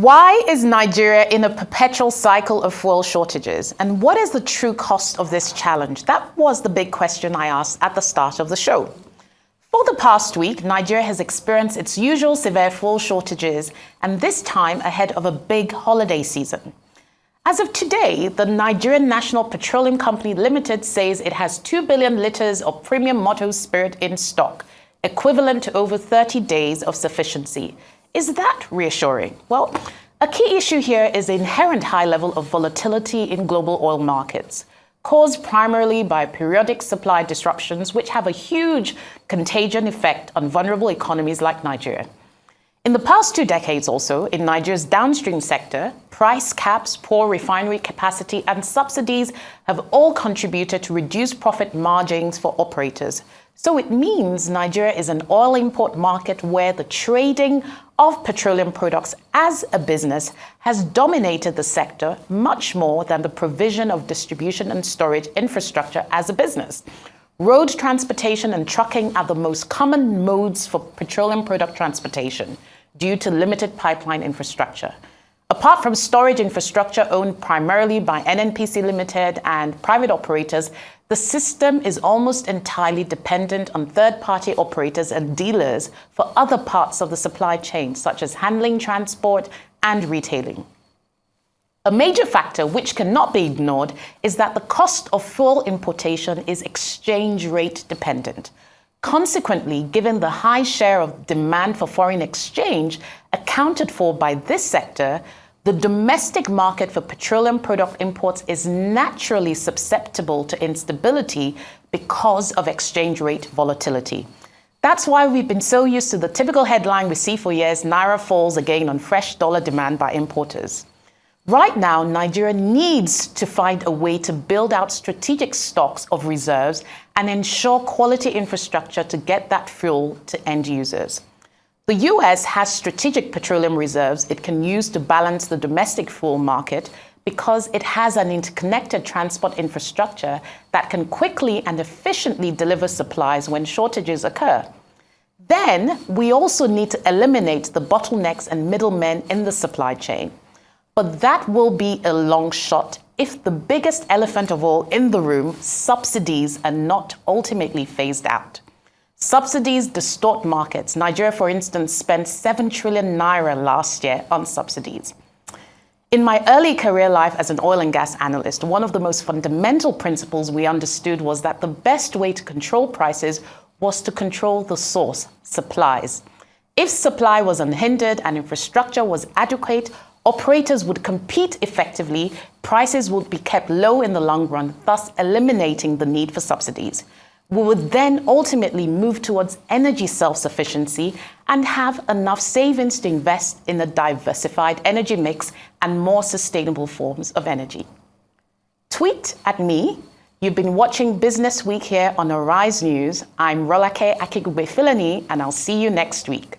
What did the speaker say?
Why is Nigeria in a perpetual cycle of fuel shortages? And what is the true cost of this challenge? That was the big question I asked at the start of the show. For the past week, Nigeria has experienced its usual severe fuel shortages, and this time ahead of a big holiday season. As of today, the Nigerian National Petroleum Company Limited says it has 2 billion litres of premium motto spirit in stock, equivalent to over 30 days of sufficiency. Is that reassuring? Well, a key issue here is the inherent high level of volatility in global oil markets, caused primarily by periodic supply disruptions, which have a huge contagion effect on vulnerable economies like Nigeria. In the past 2 decades also, in Nigeria's downstream sector, price caps, poor refinery capacity, and subsidies have all contributed to reduced profit margins for operators. So it means Nigeria is an oil import market where the trading of petroleum products as a business has dominated the sector much more than the provision of distribution and storage infrastructure as a business. Road transportation and trucking are the most common modes for petroleum product transportation due to limited pipeline infrastructure. Apart from storage infrastructure owned primarily by NNPC Limited and private operators, the system is almost entirely dependent on third-party operators and dealers for other parts of the supply chain, such as handling, transport, and retailing. A major factor which cannot be ignored is that the cost of fuel importation is exchange rate dependent. Consequently, given the high share of demand for foreign exchange accounted for by this sector, the domestic market for petroleum product imports is naturally susceptible to instability because of exchange rate volatility. That's why we've been so used to the typical headline we see for years: Naira falls again on fresh dollar demand by importers. Right now, Nigeria needs to find a way to build out strategic stocks of reserves and ensure quality infrastructure to get that fuel to end users. The US has strategic petroleum reserves it can use to balance the domestic fuel market because it has an interconnected transport infrastructure that can quickly and efficiently deliver supplies when shortages occur. Then, we also need to eliminate the bottlenecks and middlemen in the supply chain. But that will be a long shot if the biggest elephant of all in the room, subsidies, are not ultimately phased out. Subsidies distort markets. Nigeria, for instance, spent 7 trillion naira last year on subsidies. In my early career life as an oil and gas analyst, one of the most fundamental principles we understood was that the best way to control prices was to control the source, supplies. If supply was unhindered and infrastructure was adequate, operators would compete effectively, prices would be kept low in the long run, thus eliminating the need for subsidies. We would then ultimately move towards energy self-sufficiency and have enough savings to invest in a diversified energy mix and more sustainable forms of energy. Tweet at me. You've been watching Business Week here on Arise News. I'm Rolake Akinkugbe-Filani, and I'll see you next week.